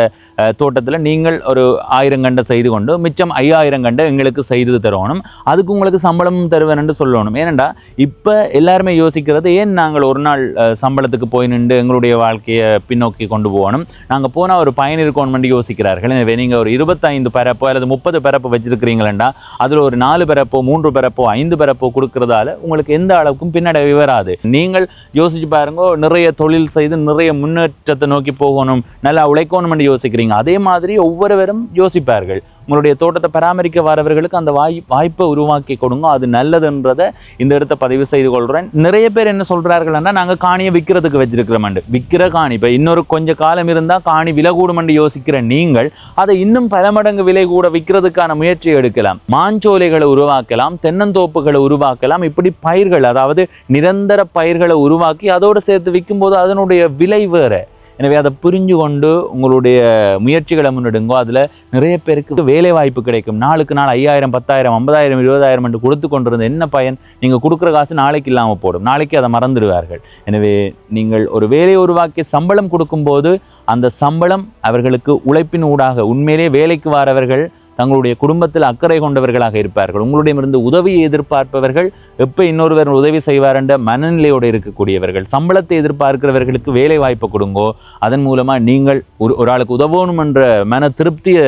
A: தோட்டத்தில் நீங்கள் ஒரு 1000 கண்டை செய்து கொண்டு மிச்சம் 5000 கண்டை எங்களுக்கு செய்து தரணும். அதுக்கு உங்களுக்கு சம்பளமும் தருவேன் சொல்லணும். ஏனெண்டா இப்போ எல்லாருமே யோசிக்கிறது, ஏன் நாங்கள் ஒரு நாள் சம்பளத்துக்கு போய் நின்று எங்களுடைய வாழ்க்கையை பின்னோக்கி கொண்டு போகணும், நாங்கள் போனால் ஒரு பயன் இருக்கணும் யோசிக்கிறார்கள். எனவே நீங்கள் ஒரு 25 பரப்போ அல்லது 30 பரப்போ வச்சிருக்கிறீங்களா, அதில் ஒரு 4 பரப்போ 3 பரப்போ 5 பரப்போ கொடுக்கறதால உங்களுக்கு எந்த அளவுக்கும் பின்னடைவு வராது. நீங்கள் யோசிச்சு பாருங்க, நிறைய தொழில் செய்து நிறைய முன்னேற்றத்தை நோக்கி போகணும், நல்லா உழைக்கணும் என்று யோசிக்கிறீங்க. அதே மாதிரி ஒவ்வொருவரும் யோசிப்பார்கள். உங்களுடைய தோட்டத்தை பராமரிக்க வரவர்களுக்கு அந்த வாய்ப்பை உருவாக்கி கொடுங்க, அது நல்லதுன்றதை இந்த இடத்த பதிவு செய்து கொள்கிறேன். நிறைய பேர் என்ன சொல்கிறார்கள்னா, நாங்கள் காணியை விற்கிறதுக்கு வச்சிருக்கிறோம். விற்கிற காணி இப்போ இன்னொரு கொஞ்சம் காலம் இருந்தால் காணி விலை கூடும் யோசிக்கிற நீங்கள் அதை இன்னும் பல மடங்கு விலை கூட விற்கிறதுக்கான முயற்சியை எடுக்கலாம். மாஞ்சோலைகளை உருவாக்கலாம், தென்னந்தோப்புகளை உருவாக்கலாம். இப்படி பயிர்கள், அதாவது நிரந்தர பயிர்களை உருவாக்கி அதோடு சேர்த்து விற்கும்போது அதனுடைய விலை வேறு. எனவே அதை புரிஞ்சு கொண்டு உங்களுடைய முயற்சிகளை முன்னெடுங்கோ. அதில் நிறைய பேருக்கு வேலை வாய்ப்பு கிடைக்கும். நாளுக்கு நாள் 5000 10,000 50,000 20,000 என்று கொடுத்து கொண்டிருந்த என்ன பயன்? நீங்கள் கொடுக்குற காசு நாளைக்கு இல்லாமல் போடும், நாளைக்கு அதை மறந்துடுவார்கள். எனவே நீங்கள் ஒரு வேலையை உருவாக்கி சம்பளம் கொடுக்கும்போது அந்த சம்பளம் அவர்களுக்கு உழைப்பின் ஊடாக உண்மையிலே வேலைக்கு வரவர்கள் தங்களுடைய குடும்பத்தில் அக்கறை கொண்டவர்களாக இருப்பார்கள். உங்களுடையிலிருந்து உதவியை எதிர்பார்ப்பவர்கள் எப்போ இன்னொருவர் உதவி செய்வார் என்ற மனநிலையோடு இருக்கக்கூடியவர்கள். சம்பளத்தை எதிர்பார்க்கிறவர்களுக்கு வேலை வாய்ப்பை கொடுங்கோ. அதன் மூலமாக நீங்கள் ஒரு ஆளுக்கு உதவணும் என்ற மன திருப்தியை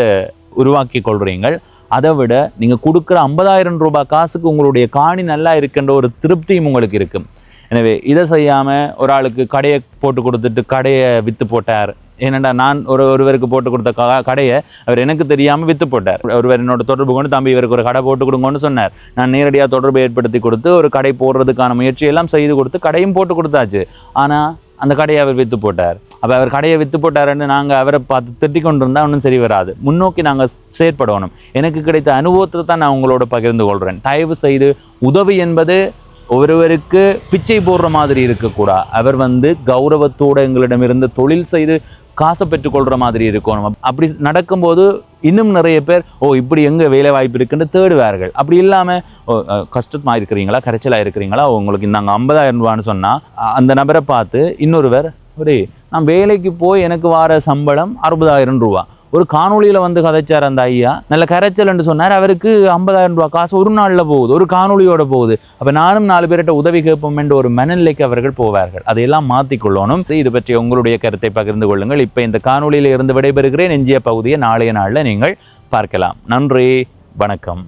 A: உருவாக்கி கொள்கிறீங்கள். அதை விட நீங்கள் கொடுக்குற 50,000 ரூபாய் காசுக்கு உங்களுடைய காணி நல்லா இருக்கின்ற ஒரு திருப்தியும் உங்களுக்கு இருக்கும். எனவே இதை செய்யாமல் ஒரு ஆளுக்கு கடையை போட்டு கொடுத்துட்டு கடையை விற்று போட்டார். ஏனெண்டா நான் ஒருவருக்கு போட்டு கொடுத்த கடையை அவர் எனக்கு தெரியாமல் விற்று போட்டார். ஒருவர் என்னோட தொடர்பு கொண்டு தம்பி இவருக்கு ஒரு கடை போட்டு கொடுங்கன்னு சொன்னார். நான் நேரடியாக தொடர்பு ஏற்படுத்தி கொடுத்து ஒரு கடை போடுறதுக்கான முயற்சியெல்லாம் செய்து கொடுத்து கடையும் போட்டு கொடுத்தாச்சு. ஆனால் அந்த கடையை அவர் விற்று போட்டார். அப்போ அவர் கடையை விற்று போட்டாருன்னு நாங்கள் அவரை பார்த்து திட்டி கொண்டு இருந்தால் ஒன்றும் சரி வராது. முன்னோக்கி நாங்கள் செயற்படணும். எனக்கு கிடைத்த அனுபவத்தை தான் நான் உங்களோட பகிர்ந்து கொள்கிறேன். தயவு செய்து உதவி என்பது ஒருவருக்கு பிச்சை போடுற மாதிரி இருக்கக்கூடாது. அவர் கௌரவத்தோடு எங்களிடமிருந்து தொழில் செய்து காசை பெற்றுக்கொள்கிற மாதிரி இருக்கணும். அப்படி நடக்கும்போது இன்னும் நிறைய பேர் இப்படி எங்கே வேலை வாய்ப்பு இருக்குன்னு தேடுவார்கள். அப்படி இல்லாமல் கஷ்டமாக இருக்கிறீங்களா, கரைச்சலாக இருக்கிறீங்களா, உங்களுக்கு இந்தாங்க 50,000 ரூபான்னு சொன்னால் அந்த நபரை பார்த்து இன்னொருவர் நான் வேலைக்கு போய் எனக்கு வர சம்பளம் 60,000 ரூபா. ஒரு காணொலியில் கதைச்சார் அந்த ஐயா. நல்ல கரைச்சல்னு சொன்னார். அவருக்கு 50,000 ரூபா காசு ஒரு நாளில் போகுது, ஒரு காணொலியோட போகுது. அப்போ நானும் 4 பேர்கிட்ட உதவி கேட்போம் என்ற ஒரு மனநிலைக்கு அவர்கள் போவார்கள். அதையெல்லாம் மாற்றிக்கொள்ளணும். இது பற்றி உங்களுடைய கருத்தை பகிர்ந்து கொள்ளுங்கள். இப்போ இந்த காணொலியில் இருந்து விடைபெறுகிறேன். எஞ்சிய பகுதியை நாளைய நாளில் நீங்கள் பார்க்கலாம். நன்றி, வணக்கம்.